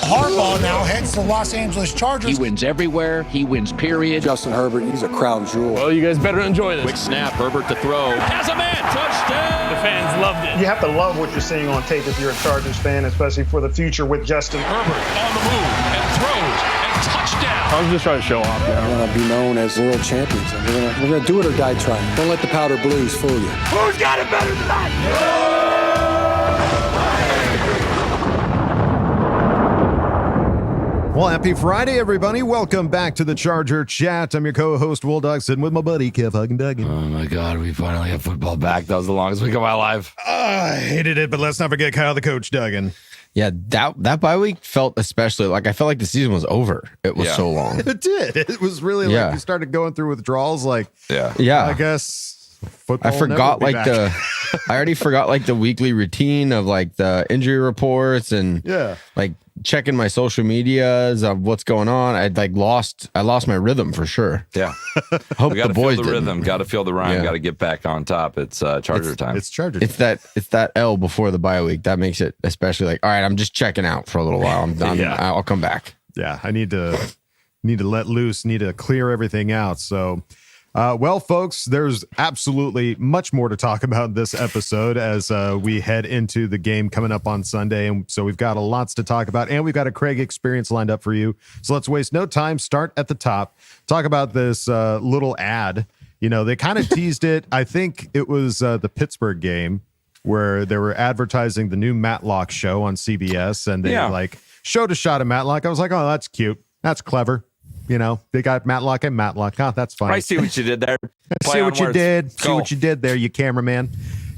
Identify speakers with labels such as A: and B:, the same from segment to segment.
A: Harbaugh now heads to the Los Angeles Chargers.
B: He wins everywhere. He wins, period.
C: Justin Herbert, he's a crown jewel.
D: Well, you guys better enjoy this.
E: Quick snap, Herbert to throw. Has a man, touchdown!
D: The fans loved it.
F: You have to love what you're seeing on tape if you're a Chargers fan, especially for the future with Justin.
E: Herbert on the move and throws and touchdown.
D: I was just trying to show off.
C: We're going to be known as world champions. And we're going to do it or die trying. Don't let the powder blues fool you.
E: Who's got it better than that?
G: Well, happy Friday, everybody. Welcome back to the Charger Chat. I'm your co-host, Will Dog, sitting with my buddy, Kev Duggan.
H: Oh, my God. We finally have football back. That was the longest week of my life.
G: I hated it, but let's not forget Kyle, the coach, Duggan.
I: Yeah, that bye week felt especially like I felt like the season was over. It was so long.
G: It did. It was really like you started going through withdrawals. Like,
I: yeah.
G: I guess football.
I: I forgot
G: never will be
I: like
G: back.
I: I already forgot like the weekly routine of like the injury reports and like checking my social medias of what's going on. I lost my rhythm for sure.
H: Yeah.
I: Hope
H: We got
I: the
H: to
I: boys
H: feel the
I: didn't.
H: rhythm. Got to feel the rhyme. Got to get back on top. It's Charger time.
G: It's Charger.
I: It's that L before the bye week that makes it especially like, all right, I'm just checking out for a little while. I'm done. I'll come back.
G: Yeah, I need to let loose, need to clear everything out. So, well, folks, there's absolutely much more to talk about in this episode as we head into the game coming up on Sunday. And so we've got lots to talk about, and we've got a Craig experience lined up for you. So let's waste no time. Start at the top. Talk about this little ad. You know, they kind of teased it. I think it was the Pittsburgh game where they were advertising the new Matlock show on CBS, and they like showed a shot of Matlock. I was like, oh, that's cute. That's clever. You know, they got Matlock and Matlock. Oh, that's fine.
H: I see what you did there.
G: See what you did. See what you did there, you cameraman.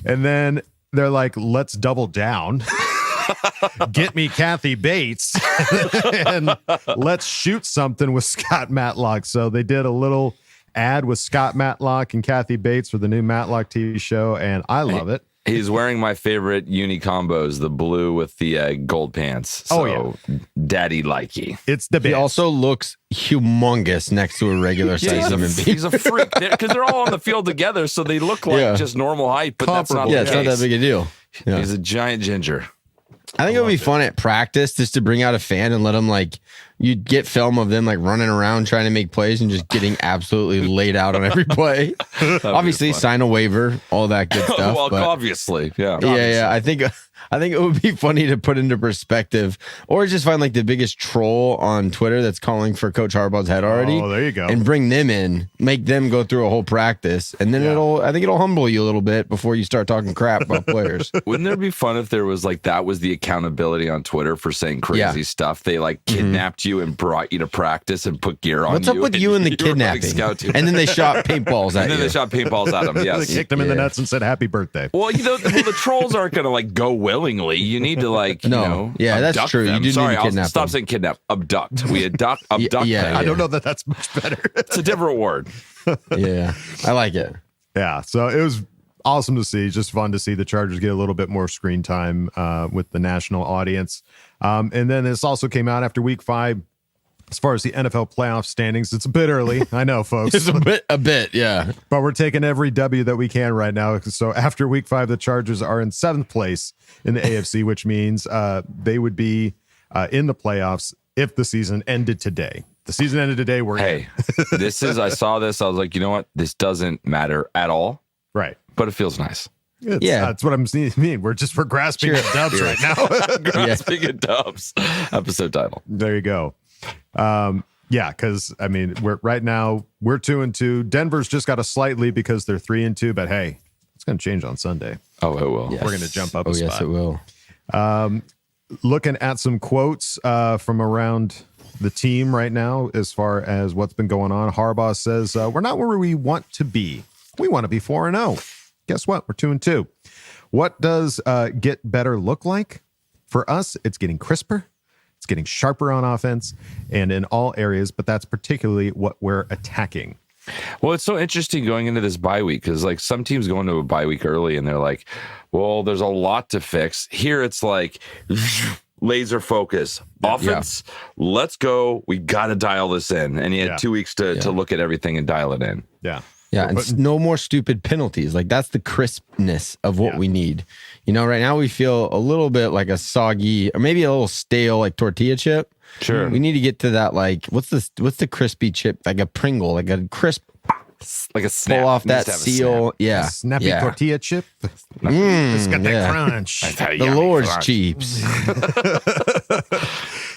G: And then they're like, let's double down. Get me Kathy Bates. And let's shoot something with Scott Matlock. So they did a little ad with Scott Matlock and Kathy Bates for the new Matlock TV show, and I love it.
H: He's wearing my favorite uni combos, the blue with the gold pants. So, daddy likey.
G: It's the best.
I: He also looks humongous next to a regular size human being.
H: He's a freak because they're all on the field together, so they look like just normal height, but that's not the
I: it's not that big a deal. Yeah.
H: He's a giant ginger.
I: I think it would be fun at practice just to bring out a fan and let them like you'd get film of them like running around trying to make plays and just getting absolutely laid out on every play. Obviously, sign a waiver, all that good stuff.
H: Well,
I: but
H: obviously, yeah.
I: Yeah. I think it would be funny to put into perspective, or just find like the biggest troll on Twitter that's calling for Coach Harbaugh's head already.
G: Oh, there you go.
I: And bring them in, make them go through a whole practice, and then I think it'll humble you a little bit before you start talking crap about players.
H: Wouldn't there be fun if there was like that was the accountability on Twitter for saying crazy stuff? They like kidnapped you and brought you to practice and put gear on you.
I: What's up with you and the kidnapping? And then they shot paintballs at you.
H: And then they shot paintballs at him. Yes,
G: they kicked him in the nuts and said "Happy birthday."
H: Well, the trolls aren't going to like go willingly. You need to like
I: that's true.
H: Them.
I: You do
H: Sorry,
I: need to kidnap.
H: Stop saying kidnap. Abduct. We abduct.
G: I don't know that that's much better.
H: It's a different word.
I: Yeah, I like it.
G: Yeah, so it was awesome to see. Just fun to see the Chargers get a little bit more screen time with the national audience. And then this also came out after week 5. As far as the NFL playoff standings, it's a bit early. I know, folks.
I: It's a bit, yeah.
G: But we're taking every W that we can right now. So after week 5, the Chargers are in 7th place in the AFC, which means they would be in the playoffs if the season ended today. The season ended today.
H: I saw this. I was like, you know what? This doesn't matter at all.
G: Right.
H: But it feels nice.
G: That's what I'm mean. We're grasping at dubs right now.
H: Grasping at dubs. Episode title.
G: There you go. Because I mean, we're 2-2. Denver's just got a slight lead because they're 3-2. But hey, it's going to change on Sunday.
H: Oh, it will.
G: Yes. We're going to jump up a spot.
I: Yes, it will.
G: Looking at some quotes from around the team right now as far as what's been going on. Harbaugh says, we're not where we want to be. We want to be 4-0. Guess what? We're 2-2. What does get better look like? For us, it's getting crisper. It's getting sharper on offense and in all areas, but that's particularly what we're attacking.
H: Well, it's so interesting going into this bye week because like some teams go into a bye week early and they're like, well, there's a lot to fix. Here it's like laser focus. Offense, let's go. We got to dial this in. And you had 2 weeks to look at everything and dial it in.
G: Yeah.
I: Yeah, and no more stupid penalties. Like, that's the crispness of what we need. You know, right now we feel a little bit like a soggy, or maybe a little stale, like tortilla chip.
H: Sure.
I: We need to get to that, like, what's the crispy chip? Like a Pringle, like a crisp,
H: like a snap.
I: pull off that seal. Yeah.
G: Snappy tortilla chip. It's got that crunch.
I: The Lord's cheeps.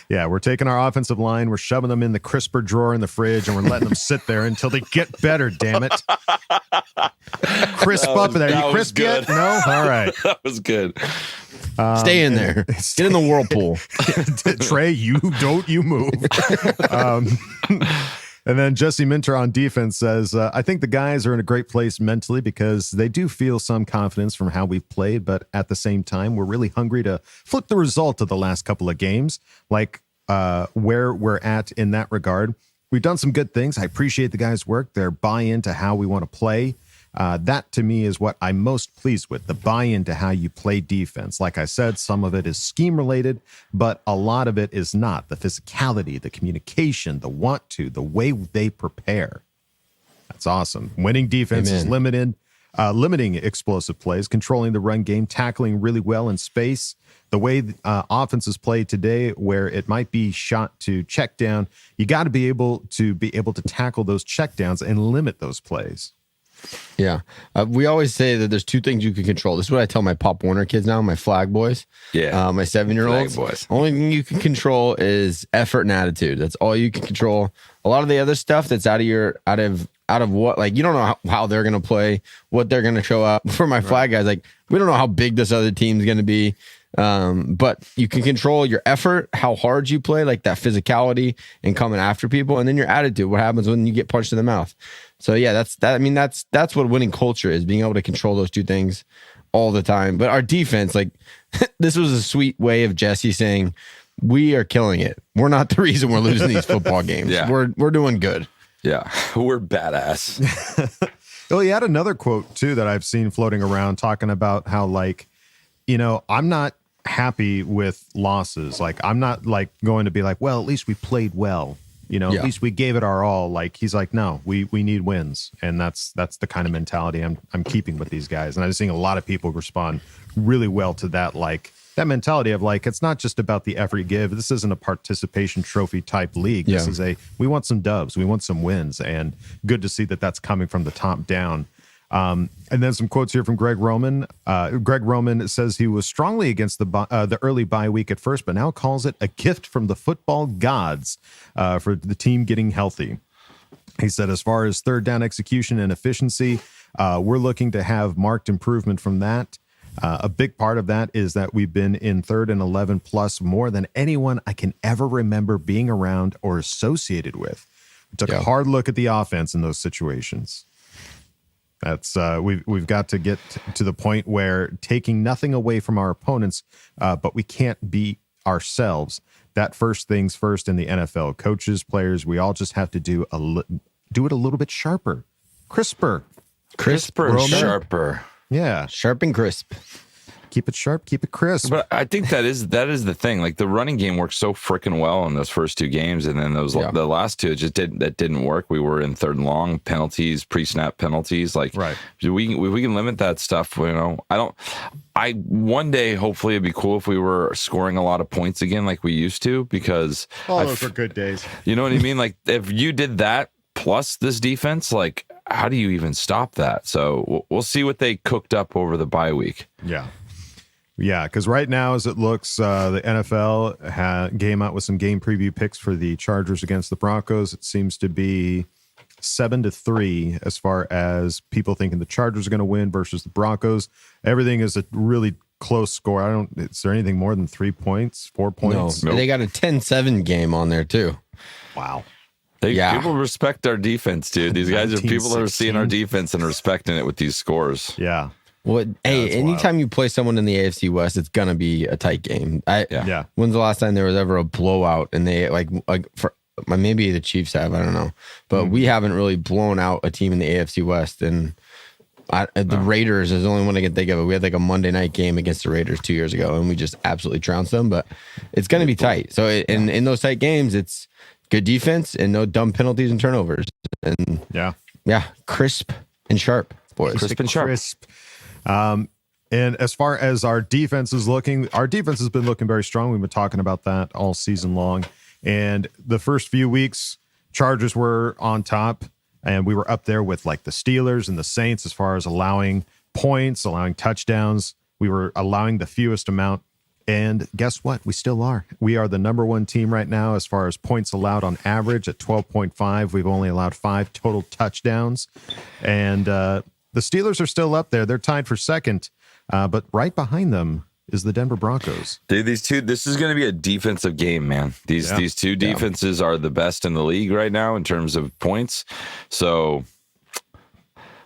G: Yeah, we're taking our offensive line, we're shoving them in the crisper drawer in the fridge, and we're letting them sit there until they get better, damn it. Crisp up there. You crisp yet? No? All right.
H: That was good.
I: Stay in there. Get in the whirlpool.
G: Trey, you move. And then Jesse Minter on defense says, I think the guys are in a great place mentally because they do feel some confidence from how we've played, but at the same time, we're really hungry to flip the result of the last couple of games, like where we're at in that regard. We've done some good things. I appreciate the guys' work, their buy-in to how we want to play. That, to me, is what I'm most pleased with, the buy-in to how you play defense. Like I said, some of it is scheme-related, but a lot of it is not. The physicality, the communication, the want to, the way they prepare. That's awesome. Winning defense is limiting explosive plays, controlling the run game, tackling really well in space. The way offenses play today, where it might be shot to check down, you got to be able to tackle those check downs and limit those plays.
I: Yeah. We always say that there's two things you can control. This is what I tell my Pop Warner kids now, my flag boys.
H: Yeah.
I: My 7-year-olds.
H: Flag boys.
I: Only thing you can control is effort and attitude. That's all you can control. A lot of the other stuff that's out of what, like, you don't know how they're going to play, what they're going to show up. For my flag guys, like, we don't know how big this other team's going to be. But you can control your effort, how hard you play, like that physicality and coming after people, and then your attitude, what happens when you get punched in the mouth. So yeah, that's what winning culture is, being able to control those two things all the time. But our defense, like, this was a sweet way of Jesse saying, we are killing it. We're not the reason we're losing these football games.
H: Yeah.
I: We're doing good.
H: Yeah. We're badass.
G: Well, he had another quote too that I've seen floating around talking about how, like, you know, I'm not happy with losses. Like, I'm not like going to be like, well, at least we played well. You know, at least we gave it our all. Like, he's like, no, we need wins. And that's the kind of mentality I'm keeping with these guys. And I'm seeing a lot of people respond really well to that, like that mentality of like, it's not just about the effort you give. This isn't a participation trophy type league. This is we want some dubs. We want some wins. And good to see that that's coming from the top down. And then some quotes here from Greg Roman. Greg Roman says he was strongly against the early bye week at first, but now calls it a gift from the football gods for the team getting healthy. He said, as far as third down execution and efficiency, we're looking to have marked improvement from that. A big part of that is that we've been in 3rd and 11 plus more than anyone I can ever remember being around or associated with. We took a hard look at the offense in those situations. That's we've got to get to the point where taking nothing away from our opponents, but we can't be ourselves. That first things first in the NFL. Coaches, players, we all just have to do it a little bit sharper, crisper,
H: sharper.
G: Yeah,
I: sharp and crisp.
G: Keep it sharp, keep it crisp.
H: But I think that is the thing. Like, the running game worked so freaking well in those first 2 games, and then the last 2 didn't work. We were in 3rd and long, penalties, pre-snap penalties. Like, we can limit that stuff. You know, one day hopefully it'd be cool if we were scoring a lot of points again like we used to, because
G: those are good days. You
H: know what I mean? Like, if you did that plus this defense, like, how do you even stop that? So we'll see what they cooked up over the bye week.
G: Yeah, because right now, as it looks, the NFL came out with some game preview picks for the Chargers against the Broncos. It seems to be 7-3 as far as people thinking the Chargers are going to win versus the Broncos. Everything is a really close score. Is there anything more than 3 points, 4 points?
I: No. They got a 10-7 game on there too.
G: Wow.
H: People respect our defense, dude. These guys are people that are seeing our defense and respecting it with these scores.
G: Yeah.
I: Well, hey, anytime you play someone in the AFC West, it's gonna be a tight game. When's the last time there was ever a blowout? And they like for maybe the Chiefs have, I don't know, but we haven't really blown out a team in the AFC West. And the Raiders is the only one I can think of. We had like a Monday night game against the Raiders 2 years ago, and we just absolutely trounced them. But it's gonna be tight. So in those tight games, it's good defense and no dumb penalties and turnovers. And crisp and sharp, boys.
H: Crisp and sharp.
G: Crisp. And as far as our defense is looking, our defense has been looking very strong. We've been talking about that all season long. And the first few weeks, Chargers were on top, and we were up there with like the Steelers and the Saints as far as allowing points, allowing touchdowns. We were allowing the fewest amount. And guess what? We still are. We are the number one team right now as far as points allowed on average at 12.5. We've only allowed 5 total touchdowns. And the Steelers are still up there. They're tied for second. But right behind them is the Denver Broncos.
H: Dude, this is going to be a defensive game, man. These two defenses are the best in the league right now in terms of points. So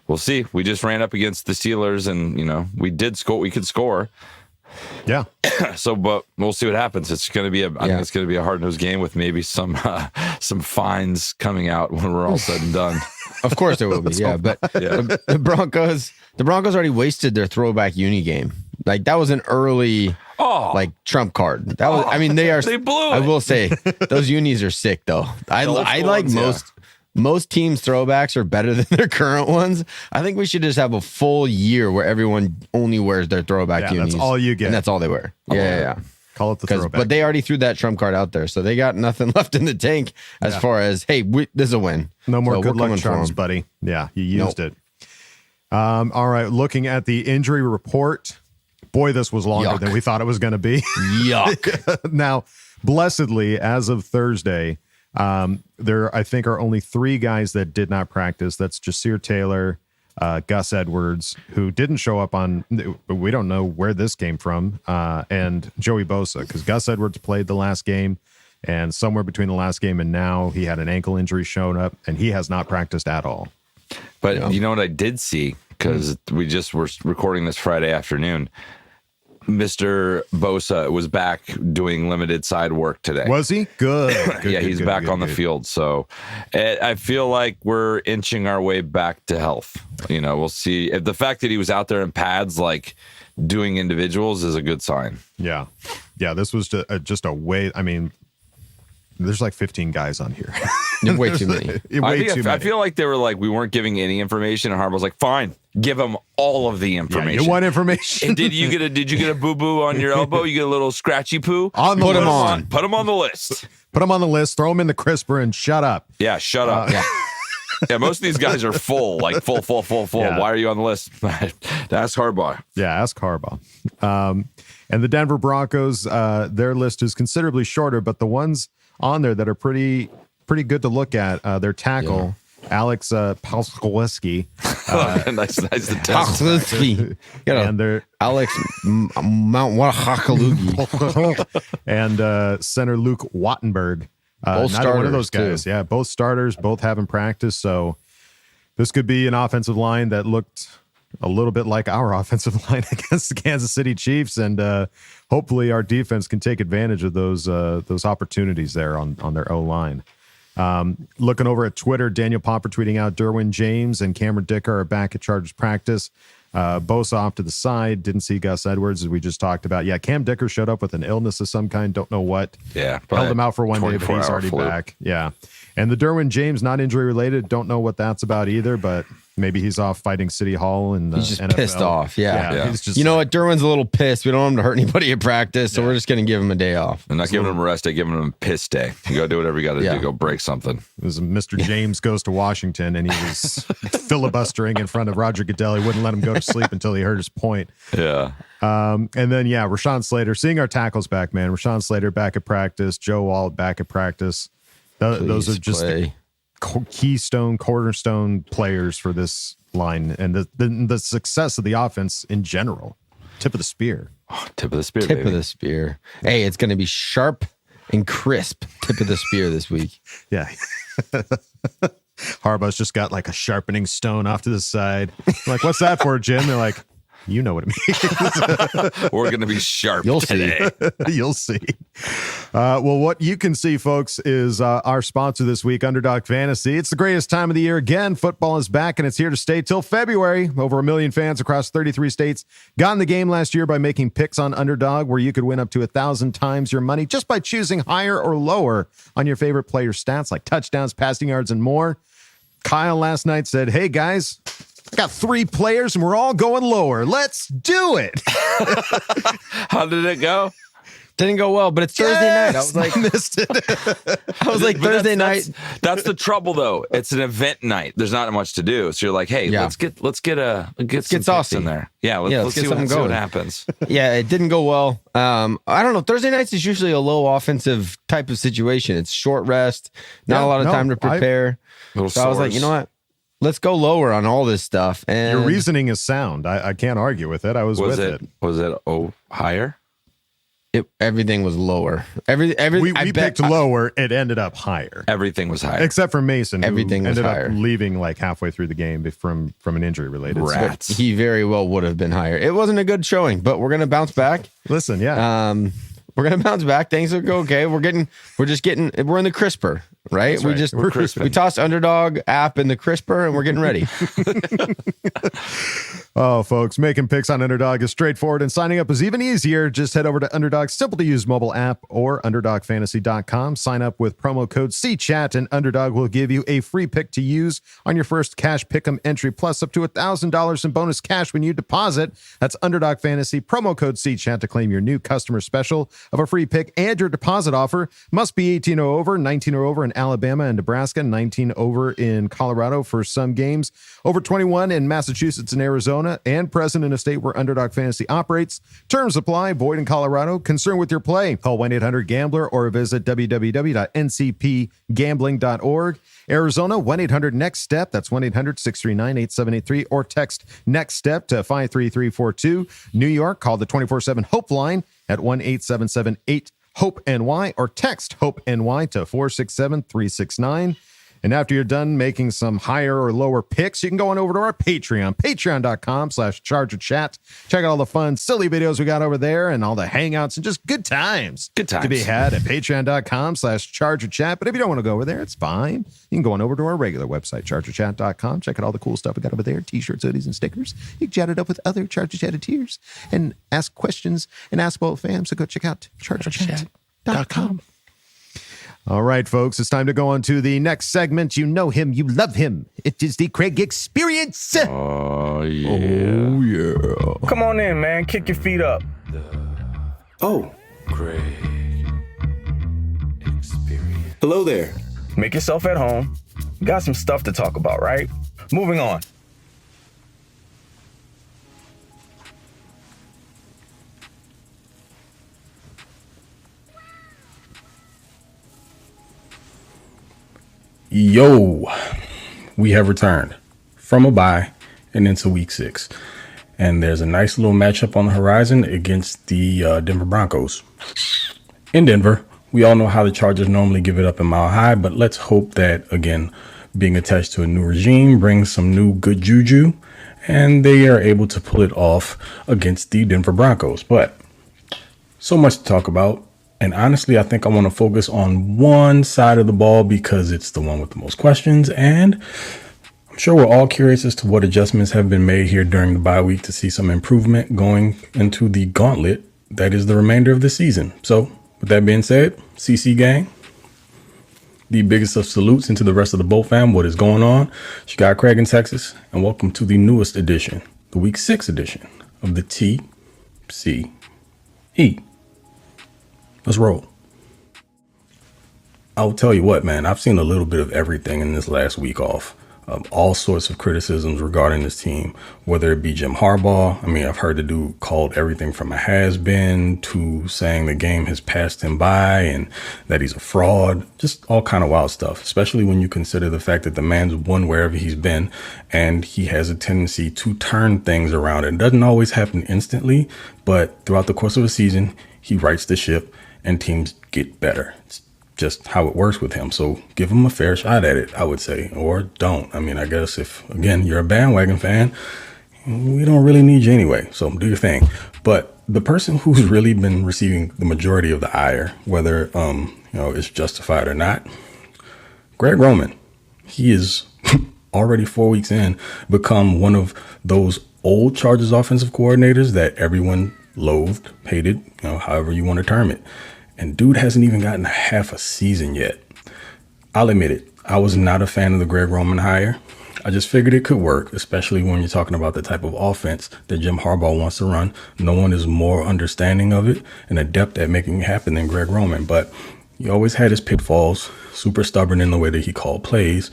H: we'll see. We just ran up against the Steelers, and we did score. We could score.
G: Yeah.
H: So, but we'll see what happens. It's going to be I think it's going to be a hard-nosed game with maybe some fines coming out when we're all said and done.
I: Of course there will be, but the Broncos already wasted their throwback uni game. Like that was an early trump card. That was they blew it. I will say those unis are sick though. I like most teams' throwbacks are better than their current ones. I think we should just have a full year where everyone only wears their throwback unis.
G: That's all you get.
I: And that's all they wear. Yeah.
G: Call it the throwback.
I: But they already threw that trump card out there. So they got nothing left in the tank as far as, hey, this is a win.
G: No more good luck charms, buddy. Yeah, you used it. All right, looking at the injury report. Boy, this was longer than we thought it was going to be.
I: Yuck.
G: Now, blessedly, as of Thursday, there, I think, are only 3 guys that did not practice. That's Jasir Taylor, Gus Edwards, who didn't show up on, we don't know where this came from, and Joey Bosa, because Gus Edwards played the last game, and somewhere between the last game and now, he had an ankle injury showing up, and he has not practiced at all.
H: But you know what I did see, because we just were recording this Friday afternoon, Mr. Bosa was back doing limited side work today.
G: Was he? Good.
H: He's back on the field. So I feel like we're inching our way back to health. We'll see. If the fact that he was out there in pads, like doing individuals, is a good sign.
G: Yeah. This was just a way. I mean, there's like 15 guys on here.
I: Way too many.
H: I feel like they were like, we weren't giving any information, and Harbaugh was like, fine, give them all of the information.
G: Yeah, you want information?
H: And did you get a boo boo on your elbow? You get a little scratchy poo?
G: Put
H: them on. Put them on the list.
G: Put them on the list. Throw them in the crisper and shut up.
H: Yeah, shut up. Yeah, most of these guys are full. Yeah. Why are you on the list? Ask Harbaugh.
G: Yeah, ask Harbaugh. And the Denver Broncos, their list is considerably shorter, but the ones on there that are pretty good to look at, their tackle, Alex Palskowski.
H: Nice to test.
G: And their
I: Alex Mount Wahakalugi.
G: And center Luke Wattenberg.
I: Both starters,
G: one of those guys.
I: too.
G: Yeah, both starters, both haven't practiced. So this could be an offensive line that looked a little bit like our offensive line against the Kansas City Chiefs, and hopefully our defense can take advantage of those opportunities there on their O-line. Looking over at Twitter, Daniel Popper tweeting out Derwin James and Cameron Dicker are back at Chargers practice. Bosa off to the side. Didn't see Gus Edwards, as we just talked about. Yeah, Cam Dicker showed up with an illness of some kind. Don't know what.
H: Yeah.
G: Held him out for one day, but he's already back. Yeah. And the Derwin James, not injury related. Don't know what that's about either, but maybe he's off fighting City Hall and
I: he's just
G: NFL.
I: Pissed off. Yeah.
G: He's just
I: what? Derwin's a little pissed. We don't want him to hurt anybody at practice, so we're just going to give him a day off.
H: I'm not giving him a rest day, giving him a piss day. You go do whatever you got to do. Go break something.
G: It was Mr. James goes to Washington, and he was filibustering in front of Roger Goodell. He wouldn't let him go to sleep until he heard his point.
H: Yeah.
G: And then, Rashawn Slater, seeing our tackles back, man. Rashawn Slater back at practice. Joe Wall back at practice. Those are just cornerstone players for this line and the success of the offense in general. Tip of the spear.
H: Oh, tip of the spear,
I: Tip of the spear. Hey, it's going to be sharp and crisp tip of the spear this week.
G: Yeah. Harbaugh's just got like a sharpening stone off to the side. I'm like, what's that for, Jim? They're like, you know what it means.
H: We're going to be sharp
G: today. You'll see. Well, what you can see, folks, is our sponsor this week, Underdog Fantasy. It's the greatest time of the year. Again, football is back, and it's here to stay till February. Over 1 million fans across 33 states got in the game last year by making picks on Underdog, where you could win up to 1,000 times your money just by choosing higher or lower on your favorite player stats like touchdowns, passing yards, and more. Kyle last night said, hey, guys, I got 3 players and we're all going lower. Let's do it.
H: How did it go?
I: Didn't go well, but it's Thursday night. I was like,
G: missed it.
I: I was like, Thursday night.
H: That's the trouble, though. It's an event night. There's not much to do. So you're like, hey, let's get some
I: saucy
H: in there. Yeah, let's see what happens.
I: Yeah, it didn't go well. I don't know. Thursday nights is usually a low offensive type of situation. It's short rest, not a lot of time to prepare. So I was like, you know what? Let's go lower on all this stuff. And
G: your reasoning is sound. I can't argue with it. I was with it.
H: Was it higher?
I: Everything was lower. We
G: picked lower. It ended up higher.
H: Everything was higher,
G: except for Mason.
I: Everything
G: who
I: was
G: ended
I: higher.
G: Up leaving like halfway through the game from an injury related.
H: Rats.
I: He very well would have been higher. It wasn't a good showing, but we're gonna bounce back.
G: Listen, yeah.
I: We're gonna bounce back. Things will go okay. We're in the crisper, right? We tossed Underdog app in the crisper, and we're getting ready.
G: Oh, folks, making picks on Underdog is straightforward, and signing up is even easier. Just head over to Underdog's simple-to-use mobile app or UnderdogFantasy.com. Sign up with promo code CCHAT, and Underdog will give you a free pick to use on your first cash pick'em entry, plus up to $1,000 in bonus cash when you deposit. That's Underdog Fantasy, promo code CCHAT to claim your new customer special of a free pick and your deposit offer. Must be 18 or over, 19 or over in Alabama and Nebraska, 19 over in Colorado for some games, over 21 in Massachusetts and Arizona, and present in a state where Underdog Fantasy operates. Terms apply. Void in Colorado. Concerned with your play? Call 1-800-GAMBLER or visit www.ncpgambling.org. Arizona, 1-800-NEXT-STEP. That's 1-800-639-8783 or text NEXT STEP to 53342. New York, call the 24/7 Hope line at 1-877-8-HOPE-NY or text HOPE-NY to 467-369. And after you're done making some higher or lower picks, you can go on over to our Patreon, patreon.com/ChargerChat. Check out all the fun, silly videos we got over there and all the hangouts and just good times to be had at patreon.com/ChargerChat. But if you don't want to go over there, it's fine. You can go on over to our regular website, ChargerChat.com. Check out all the cool stuff we got over there, t-shirts, hoodies, and stickers. You can chat it up with other Charger Chatteteers and ask questions and ask Bowl fam. So go check out ChargerChat.com. All right, folks, it's time to go on to the next segment. You know him, you love him. It is the Craig Experience.
H: Oh, yeah.
F: Come on in, man. Kick your feet up.
J: Oh.
H: Craig Experience.
J: Hello there.
F: Make yourself at home. Got some stuff to talk about, right? Moving on.
K: Yo, we have returned from a bye and into week 6. And there's a nice little matchup on the horizon against the Denver Broncos. In Denver, we all know how the Chargers normally give it up in Mile High, but let's hope that, again, being attached to a new regime brings some new good juju, and they are able to pull it off against the Denver Broncos. But so much to talk about. And honestly, I think I want to focus on one side of the ball because it's the one with the most questions. And I'm sure we're all curious as to what adjustments have been made here during the bye week to see some improvement going into the gauntlet that is the remainder of the season. So with that being said, CC gang, the biggest of salutes into the rest of the Bowl fam. What is going on? It's your guy Craig in Texas, and welcome to the newest edition, the week 6 edition of the TCE. Let's roll. I'll tell you what, man, I've seen a little bit of everything in this last week off. All sorts of criticisms regarding this team, whether it be Jim Harbaugh. I mean, I've heard the dude called everything from a has-been to saying the game has passed him by and that he's a fraud. Just all kind of wild stuff, especially when you consider the fact that the man's won wherever he's been and he has a tendency to turn things around. It doesn't always happen instantly, but throughout the course of a season, he rights the ship and teams get better. It's just how it works with him. So give him a fair shot at it, I would say, or don't. I mean, I guess if, again, you're a bandwagon fan, we don't really need you anyway. So do your thing. But the person who's really been receiving the majority of the ire, whether, it's justified or not, Greg Roman, he is already 4 weeks in, become one of those old Chargers offensive coordinators that everyone loathed, hated, however you want to term it. And dude hasn't even gotten half a season yet. I'll admit it. I was not a fan of the Greg Roman hire. I just figured it could work, especially when you're talking about the type of offense that Jim Harbaugh wants to run. No one is more understanding of it and adept at making it happen than Greg Roman. But he always had his pitfalls, super stubborn in the way that he called plays.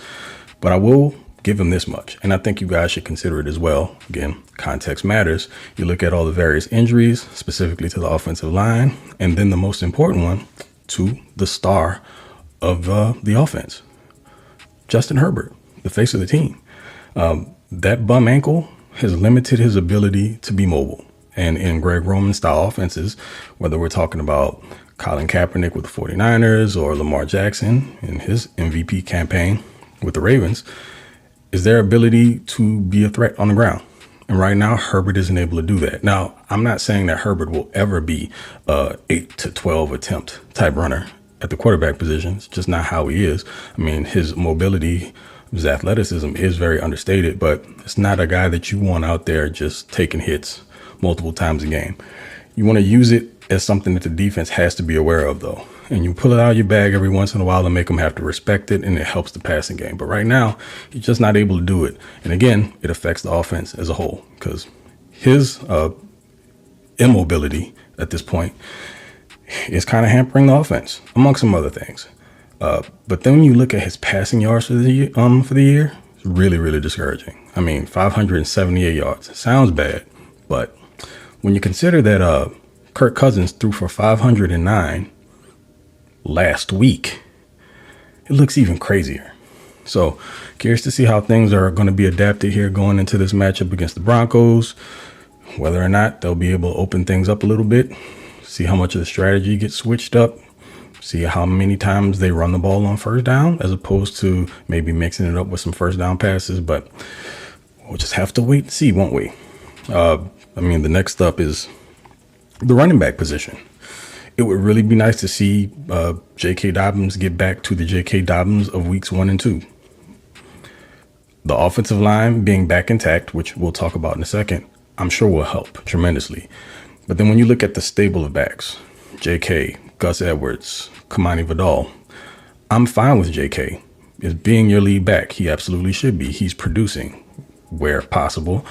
K: But I will give him this much, and I think you guys should consider it as well. Again, context matters. You look at all the various injuries, specifically to the offensive line, and then the most important one, to the star of the offense, Justin Herbert, the face of the team. That bum ankle has limited his ability to be mobile. And in Greg Roman style offenses, whether we're talking about Colin Kaepernick with the 49ers or Lamar Jackson in his MVP campaign with the Ravens, is their ability to be a threat on the ground. And right now, Herbert isn't able to do that. Now, I'm not saying that Herbert will ever be a 8 to 12 attempt type runner at the quarterback position. It's just not how he is. I mean, his mobility, his athleticism is very understated, but it's not a guy that you want out there just taking hits multiple times a game. You want to use it as something that the defense has to be aware of, though. And you pull it out of your bag every once in a while to make them have to respect it, and it helps the passing game. But right now, he's just not able to do it. And again, it affects the offense as a whole because his immobility at this point is kind of hampering the offense, among some other things. But then when you look at his passing yards for the year, it's really, really discouraging. I mean, 578 yards. Sounds bad, but when you consider that Kirk Cousins threw for 509 last week, it looks even crazier. So curious to see how things are going to be adapted here going into this matchup against the Broncos, whether or not they'll be able to open things up a little bit, see how much of the strategy gets switched up, see how many times they run the ball on first down as opposed to maybe mixing it up with some first down passes. But we'll just have to wait and see, won't we? I mean, the next up is the running back position. It would really be nice to see J.K. Dobbins get back to the J.K. Dobbins of weeks 1 and 2. The offensive line being back intact, which we'll talk about in a second, I'm sure will help tremendously. But then when you look at the stable of backs, J.K., Gus Edwards, Kamani Vidal, I'm fine with J.K. as being your lead back. He absolutely should be. He's producing where possible.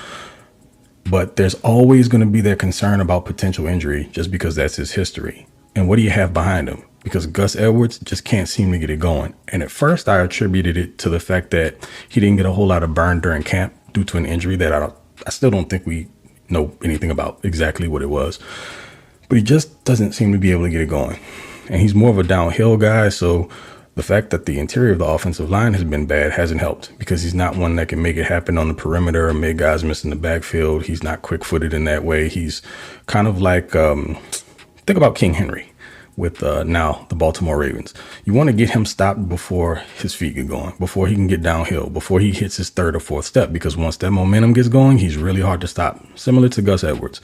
K: But there's always going to be that concern about potential injury just because that's his history. And what do you have behind him? Because Gus Edwards just can't seem to get it going. And at first, I attributed it to the fact that he didn't get a whole lot of burn during camp due to an injury that I still don't think we know anything about exactly what it was. But he just doesn't seem to be able to get it going. And he's more of a downhill guy, so the fact that the interior of the offensive line has been bad hasn't helped because he's not one that can make it happen on the perimeter or make guys miss in the backfield. He's not quick-footed in that way. He's kind of like, think about King Henry with now the Baltimore Ravens. You want to get him stopped before his feet get going, before he can get downhill, before he hits his third or fourth step, because once that momentum gets going, he's really hard to stop, similar to Gus Edwards.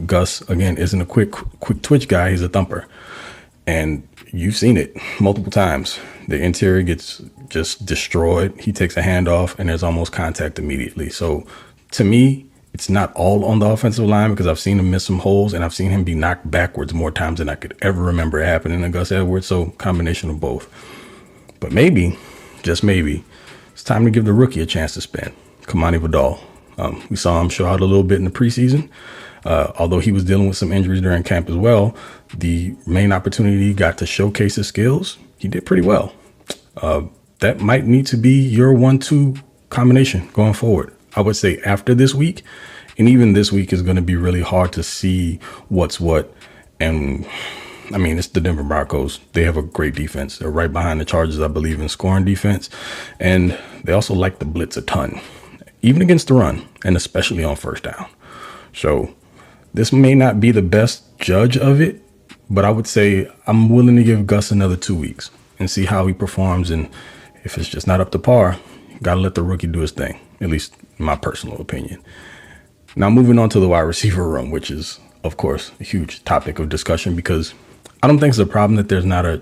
K: Gus, again, isn't a quick twitch guy. He's a thumper. And you've seen it multiple times. The interior gets just destroyed. He takes a handoff and there's almost contact immediately. So to me, it's not all on the offensive line because I've seen him miss some holes and I've seen him be knocked backwards more times than I could ever remember it happening to Gus Edwards. So combination of both. But maybe, just maybe, it's time to give the rookie a chance to spin. Kamani Vidal. We saw him show out a little bit in the preseason. Although he was dealing with some injuries during camp as well, the main opportunity he got to showcase his skills, he did pretty well. That might need to be your 1-2 combination going forward. I would say after this week, and even this week is going to be really hard to see what's what. And I mean, it's the Denver Broncos. They have a great defense. They're right behind the Chargers, I believe, in scoring defense. And they also like to blitz a ton, even against the run, and especially on first down. So this may not be the best judge of it, but I would say I'm willing to give Gus another 2 weeks and see how he performs. And if it's just not up to par, got to let the rookie do his thing, at least in my personal opinion. Now, moving on to the wide receiver room, which is, of course, a huge topic of discussion because I don't think it's a problem that there's not a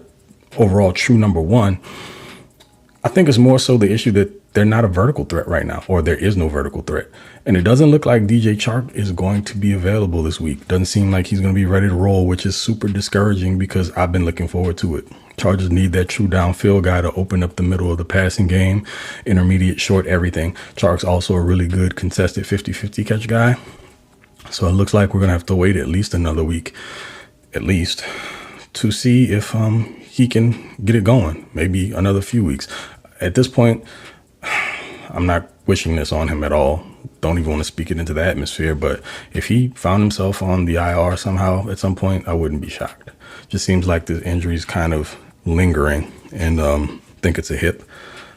K: overall true number one. I think it's more so the issue that they're not a vertical threat right now, or there is no vertical threat. And it doesn't look like DJ Chark is going to be available this week. Doesn't seem like he's going to be ready to roll, which is super discouraging because I've been looking forward to it. Chargers need that true downfield guy to open up the middle of the passing game, intermediate, short, everything. Chark's also a really good contested 50-50 catch guy. So it looks like we're going to have to wait at least another week, at least, to see if he can get it going. Maybe another few weeks. At this point, I'm not wishing this on him at all. Don't even want to speak it into the atmosphere. But if he found himself on the IR somehow at some point, I wouldn't be shocked. Just seems like the injury is kind of lingering, and think it's a hip,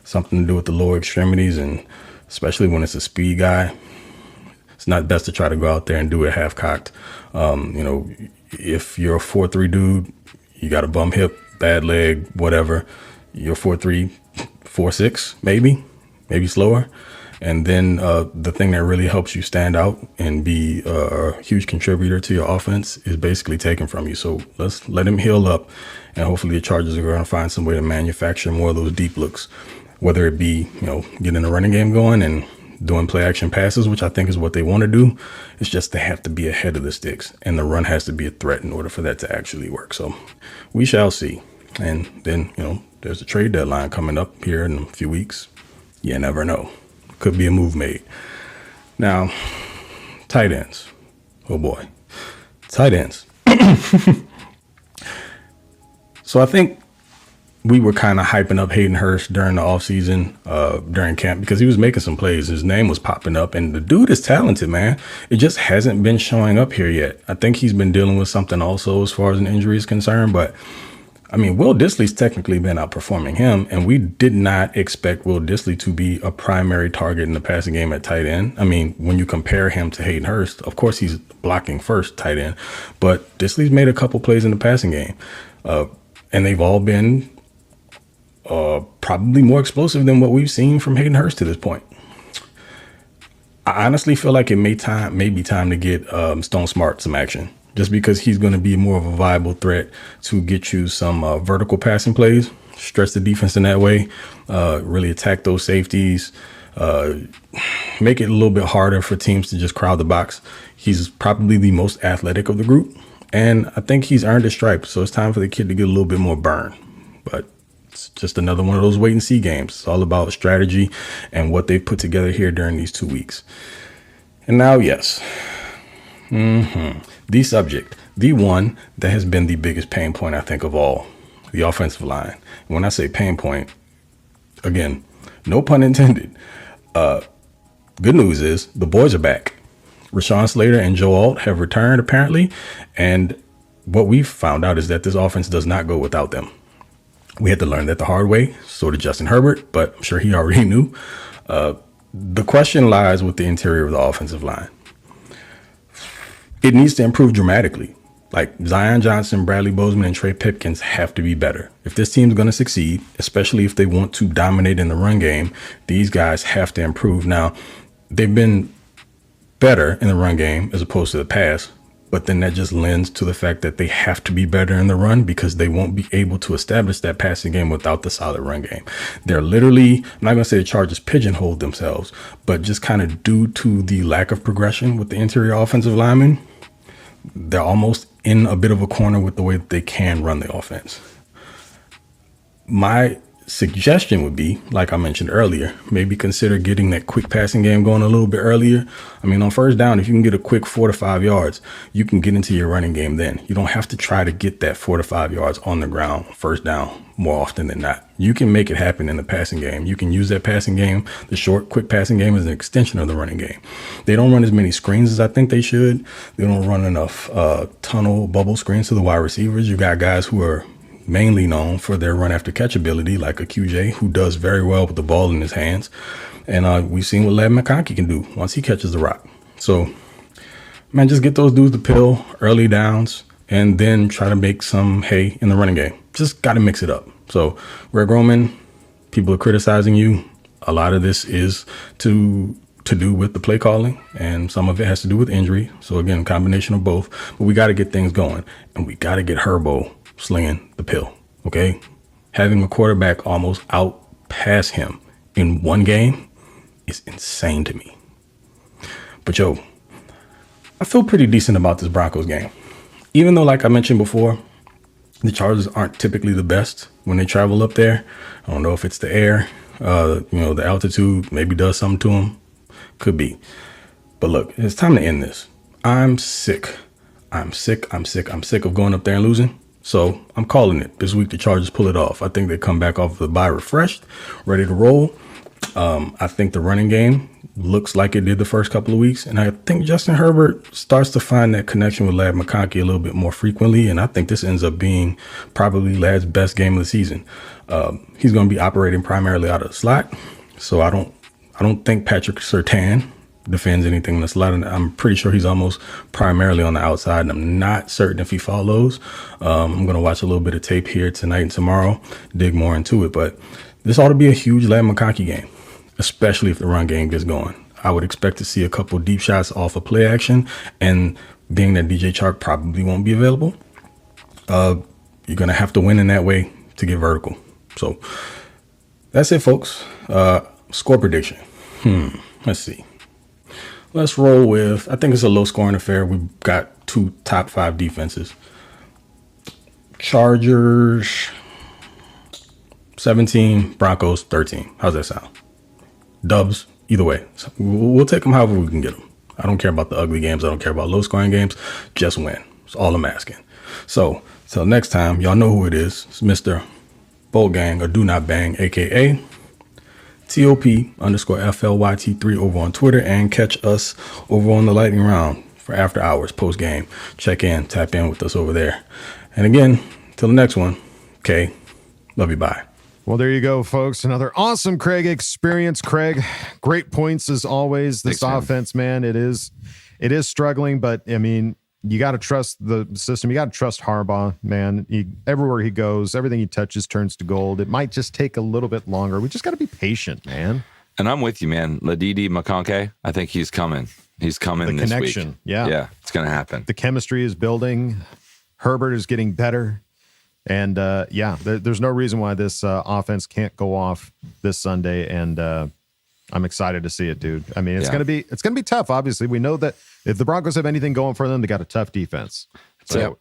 K: something to do with the lower extremities, and especially when it's a speed guy, it's not best to try to go out there and do it half cocked. If you're a 4.3 dude, you got a bum hip, bad leg, whatever, you're 4.3, 4.6, maybe slower. And then the thing that really helps you stand out and be a huge contributor to your offense is basically taken from you. So let's let him heal up, and hopefully the Chargers are going to find some way to manufacture more of those deep looks, whether it be, getting the running game going and doing play action passes, which I think is what they want to do. It's just they have to be ahead of the sticks, and the run has to be a threat in order for that to actually work. So we shall see. And then, there's a trade deadline coming up here in a few weeks. You never know. Could be a move made. Now, tight ends. Oh boy. Tight ends. So I think we were kind of hyping up Hayden Hurst during the offseason, during camp, because he was making some plays. His name was popping up, and the dude is talented, man. It just hasn't been showing up here yet. I think he's been dealing with something also as far as an injury is concerned, but Will Dissly's technically been outperforming him, and we did not expect Will Dissly to be a primary target in the passing game at tight end. When you compare him to Hayden Hurst, of course he's blocking first tight end, but Dissly's made a couple plays in the passing game, and they've all been probably more explosive than what we've seen from Hayden Hurst to this point. I honestly feel like it may be time to get Stone Smart some action, just because he's going to be more of a viable threat to get you some vertical passing plays, stretch the defense in that way, really attack those safeties, make it a little bit harder for teams to just crowd the box. He's probably the most athletic of the group, and I think he's earned his stripes, so it's time for the kid to get a little bit more burn. But it's just another one of those wait and see games. It's all about strategy and what they've put together here during these 2 weeks. And now, yes. The subject, the one that has been the biggest pain point, I think, of all, the offensive line. When I say pain point, again, no pun intended. Good news is the boys are back. Rashawn Slater and Joe Alt have returned, apparently. And what we've found out is that this offense does not go without them. We had to learn that the hard way, so did Justin Herbert, but I'm sure he already knew. The question lies with the interior of the offensive line. It needs to improve dramatically. Like Zion Johnson, Bradley Bozeman, and Trey Pipkins have to be better. If this team's going to succeed, especially if they want to dominate in the run game, these guys have to improve. Now, they've been better in the run game as opposed to the pass, but then that just lends to the fact that they have to be better in the run because they won't be able to establish that passing game without the solid run game. They're literally, I'm not going to say the Chargers pigeonholed themselves, but just kind of due to the lack of progression with the interior offensive linemen, they're almost in a bit of a corner with the way that they can run the offense. My suggestion would be, like I mentioned earlier, maybe consider getting that quick passing game going a little bit earlier. On first down, if you can get a quick 4 to 5 yards, you can get into your running game then. You don't have to try to get that 4 to 5 yards on the ground first down more often than not. You can make it happen in the passing game. You can use that passing game, the short, quick passing game, as an extension of the running game. They don't run as many screens as I think they should. They don't run enough tunnel bubble screens to the wide receivers. You got guys who are mainly known for their run after catch ability, like a QJ, who does very well with the ball in his hands. And we've seen what Ladd McConkey can do once he catches the rock. So, man, just get those dudes the pill, early downs, and then try to make some hay in the running game. Just got to mix it up. So, Greg Roman, people are criticizing you. A lot of this is to do with the play calling, and some of it has to do with injury. So, again, a combination of both. But we got to get things going, and we got to get Harbaugh slinging the pill, okay? Having a quarterback almost out pass him in one game is insane to me. But yo, I feel pretty decent about this Broncos game. Even though, like I mentioned before, the Chargers aren't typically the best when they travel up there. I don't know if it's the air, the altitude maybe does something to them. Could be. But look, it's time to end this. I'm sick. I'm sick of going up there and losing. So I'm calling it. This week the Chargers pull it off. I think they come back off of the bye refreshed, ready to roll. I think the running game looks like it did the first couple of weeks. And I think Justin Herbert starts to find that connection with Ladd McConkey a little bit more frequently. And I think this ends up being probably Ladd's best game of the season. He's going to be operating primarily out of the slot. So I don't think Patrick Surtain defends anything in the slot. And I'm pretty sure he's almost primarily on the outside. And I'm not certain if he follows. I'm going to watch a little bit of tape here tonight and tomorrow, dig more into it. But this ought to be a huge Ladd McConkey game, especially if the run game gets going. I would expect to see a couple deep shots off of play action. And being that DJ Chark probably won't be available, you're going to have to win in that way to get vertical. So that's it, folks. Score prediction. Let's see. Let's roll with, I think it's a low scoring affair. We've got 2 top 5 defenses. Chargers 17, Broncos 13. How's that sound? Dubs, either way. So we'll take them however we can get them. I don't care about the ugly games. I don't care about low scoring games. Just win. That's all I'm asking. So till next time, y'all know who it is. It's Mr. Bold Gang or Do Not Bang, aka TOP_FLYT3 over on Twitter, and catch us over on the Lightning Round for after hours post game. Check in, tap in with us over there. And again, till the next one. Okay. Love you. Bye.
G: Well, there you go, folks. Another awesome Craig experience. Craig, great points as always. This offense, man, it is struggling, but I mean, you got to trust the system. You got to trust Harbaugh, man. Everywhere he goes, everything he touches turns to gold. It might just take a little bit longer. We just got to be patient, man.
H: And I'm with you, man. Ladidi McConkey, I think he's coming. He's coming this
G: connection,
H: week.
G: Yeah,
H: it's going to happen.
G: The chemistry is building. Herbert is getting better. And there's no reason why this offense can't go off this Sunday. And I'm excited to see it, dude. I mean, it's gonna be tough. Obviously, we know that if the Broncos have anything going for them, they got a tough defense. So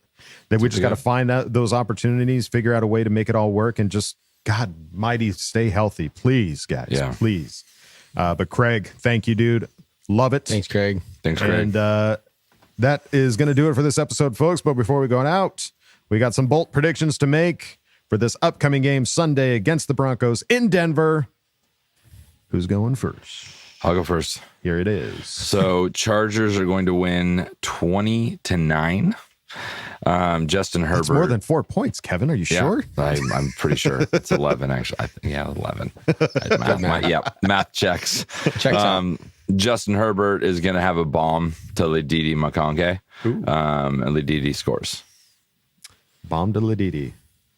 G: then we just got to find out those opportunities, figure out a way to make it all work, and just God mighty stay healthy, please, guys, please. But Craig, thank you, dude. Love it.
I: Thanks, Craig.
G: And that is going to do it for this episode, folks. But before we go out, we got some bold predictions to make for this upcoming game Sunday against the Broncos in Denver. Who's going first?
H: I'll go first.
G: Here it is.
H: So Chargers are going to win 20-9. Justin Herbert.
G: That's more than 4 points, Kevin. Are you sure?
H: I'm pretty sure. It's 11, actually. 11. Math checks.
I: Checks out.
H: Justin Herbert is going to have a bomb to Ladidi McConkey. And Ladidi scores.
G: Bomb to Ladidi.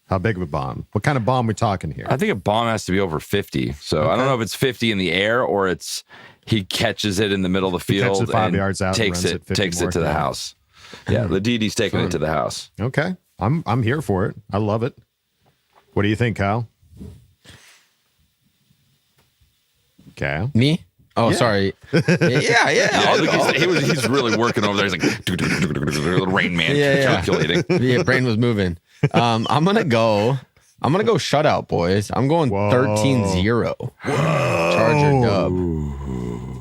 G: How big of a bomb? What kind of bomb are we talking here?
H: I think a bomb has to be over 50. So I don't know if it's 50 in the air or it's he catches it in the middle of the field
G: it 5
H: and
G: yards out,
H: takes it to the house. Yeah, Ladidi's taking it to the house.
G: Okay. I'm here for it. I love it. What do you think, Kyle? Kyle?
I: Me? Oh, sorry.
H: He's really working over there. He's like Rain Man calculating.
I: Yeah, brain was moving. I'm gonna go shutout, boys. I'm going 13-0. Charger dub.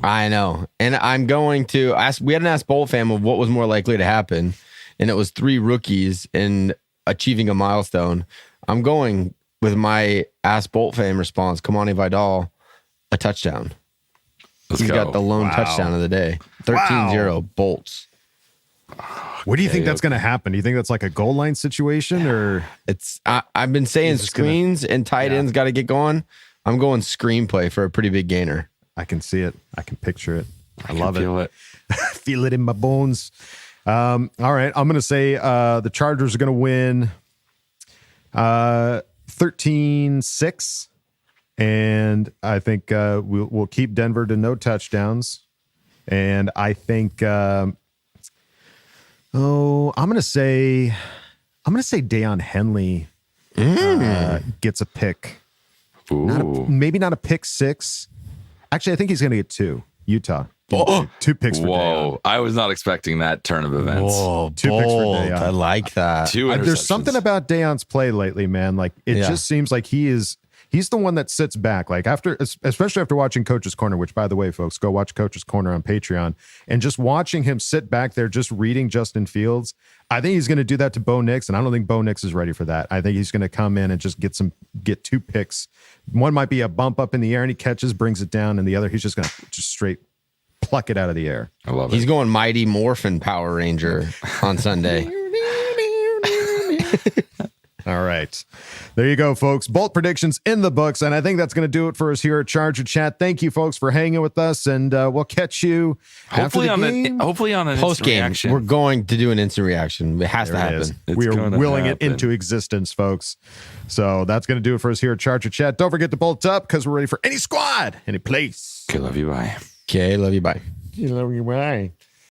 I: I know. And I'm going to ask, we had an Ask Bolt fam of what was more likely to happen, and it was 3 rookies in achieving a milestone. I'm going with my Ask Bolt fam response, Kamani Vidal, a touchdown. He's got the lone touchdown of the day. 13-0 Bolts.
G: What do you think that's going to happen? Do you think that's like a goal line situation, or
I: it's? I've been saying screens and tight ends got to get going. I'm going screenplay for a pretty big gainer.
G: I can see it. I can picture it. I love
H: feel it.
G: Feel it in my bones. All right, I'm going to say the Chargers are going to win 13-6. And I think we'll keep Denver to no touchdowns. And I think, I'm going to say Deion Henley gets a pick Maybe not a pick 6. Actually, I think he's going to get 2. Utah. Oh. 2 picks for Dayon.
H: I was not expecting that turn of events.
I: Whoa,
G: 2 picks for Dayon.
I: I like that.
G: There's something about Dayon's play lately, man. Like it just seems like he's the one that sits back. Like especially after watching Coach's Corner, which by the way, folks, go watch Coach's Corner on Patreon, and just watching him sit back there, just reading Justin Fields. I think he's going to do that to Bo Nix, and I don't think Bo Nix is ready for that. I think he's going to come in and just get 2 picks. One might be a bump up in the air and he catches, brings it down, and the other he's just going to just straight pluck it out of the air.
H: I love it.
I: He's going Mighty Morphin Power Ranger on Sunday.
G: All right. There you go, folks. Bolt predictions in the books. And I think that's going to do it for us here at Charger Chat. Thank you, folks, for hanging with us. And we'll catch you
H: hopefully on an
I: post game. We're going to do an instant reaction. It has to happen.
G: We are willing it into existence, folks. So that's going to do it for us here at Charger Chat. Don't forget to bolt up because we're ready for any squad, any place.
H: Okay, love you. Bye.
I: Okay, love you. Bye.
G: Love you. Bye.